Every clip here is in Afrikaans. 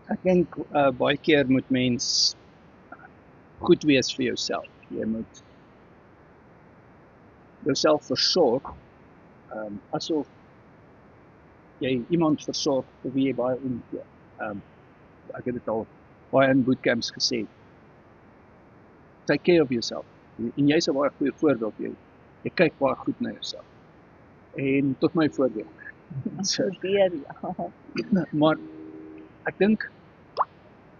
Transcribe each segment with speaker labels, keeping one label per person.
Speaker 1: Ek dink baie keer moet mens goed wees vir jouself. Jy moet jouself versorg, asof jy iemand versorg vir wie jy baie omgee. Ek het dit al baie in bootcamps gesê. Take care of yourself. En jy's 'n baie goeie voorbeeld. Jy kyk baie goed na jouself. En tot my voordeel. So,
Speaker 2: Probeer, ja.
Speaker 1: maar ek dink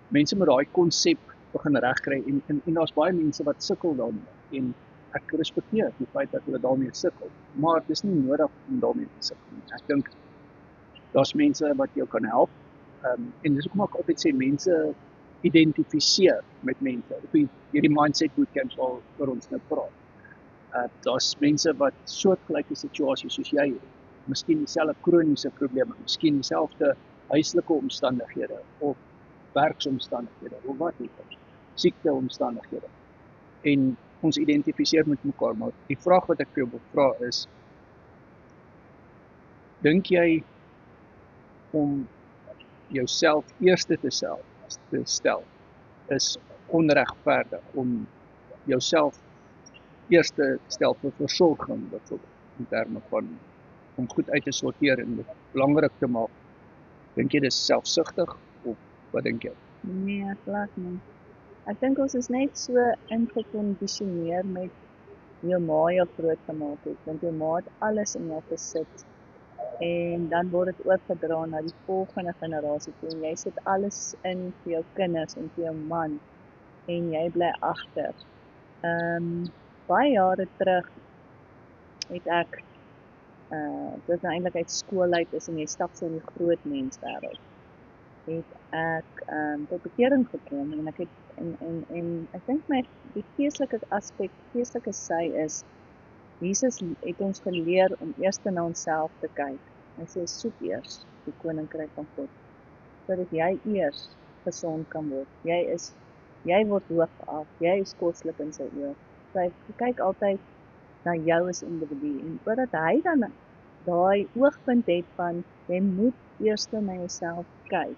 Speaker 1: mense moet daai konsep begin regkry en daar's baie mense wat sukkel daarmee en ek respekteer die feit dat hulle daarmee sukkel, maar dis nie nodig om daarmee te sukkel nie. Ek dink daar's mense wat jou kan help. En dis hoekom ek altyd sê mense identifiseer met mense. Hierdie mindset bootcamps waar ons nou praat. Daar's mense wat soortgelyke situasies soos jy het. Miskien dieselfde kroniese probleme, miskien dieselfde huislike omstandighede of werksomstandighede of wat ook, siekteomstandighede. En ons identifiseer met mekaar, maar die vraag wat ek vir jou wil vra is, dink jy om jouself eerste te stel is onregverdig om jouself eerste te stel vir versorging byvoorbeeld in terme van om goed uit te sorteer en dit belangrik te maak. Dink jy dis selfsugtig of wat dink jy?
Speaker 2: Nee, glad nie. Ek dink ons is net so ingekondisioneer met hoe jou ma jou groot gemaak het, want jou ma het alles in jou gesit en dan word dit oorgedra na die volgende generasie toe en jy sit alles in vir jou kinders en vir jou man en jy bly agter. Baie jare terug het ek dit nou eintlik uit skool uit is en jy stap so in die groot menswêreld, het ek tot bekering gekom en ek het en ek dink my die geestelike aspek, geestelike sy is Jesus het ons geleer om eers na onsself te kyk. Hy sê soek eers die koninkryk van God sodat jy eers gesond kan word. Jy word hoof af, jy is koslik in sy oë. Hy kyk altyd na jou as individu en voordat hy dan daai oogpunt het van jy moet eers na jouself kyk.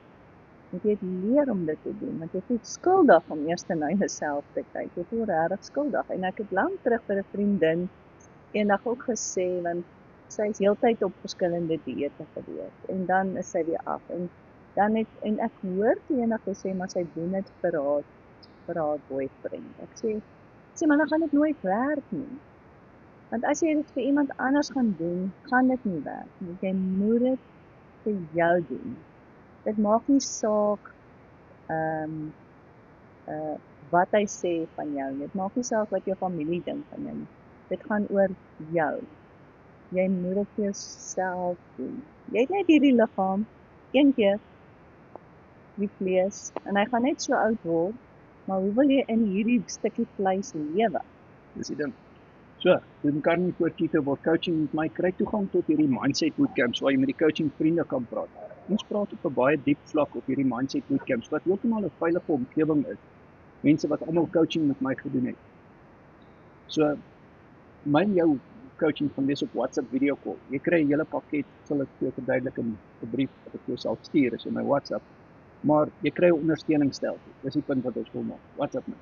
Speaker 2: Moet jy leer om dit te doen, want jy voel skuldig om eers na jouself te kyk. Jy voel regtig skuldig en ek het lank terug vir 'n vriendin eendag ook gesê, want sy is heeltyd op verskillende dieete gewees en dan is sy weer af en ek hoor eendag sê maar sy doen dit vir haar boyfriend. Ek sê maar dan gaan dit nooit werk nie. Want as jy dit vir iemand anders gaan doen, gaan dit nie werk nie. Jy moet dit vir jou doen. Dit maak nie saak wat hy sê van jou. Dit maak nie saak wat jou familie dink van jou. Dit gaan oor jou. Jy moet dit vir jouself doen. Jy het net hierdie liggaam, een keer, die vlees, en hy gaan net so oud word, maar hoe wil jy in hierdie stukkie vleis lewe?
Speaker 1: Dis die ding. So, jy kan nie voortkiet word coaching met my, kry toegang tot hierdie mindset bootcamps waar jy met die coaching vriende kan praat. Ons praat op 'n baie diep vlak op hierdie mindset bootcamps wat heeltemal 'n veilige omgewing is. Mense wat almal coaching met my gedoen het. So, jou coaching van wees op WhatsApp video call. Jy kry 'n hele pakket, sal ek vir jou verduidelik in 'n brief wat ek jou sal stuur is in my WhatsApp. Maar jy kry 'n ondersteuningsstel. Dis die punt wat ons wil maak. WhatsApp my.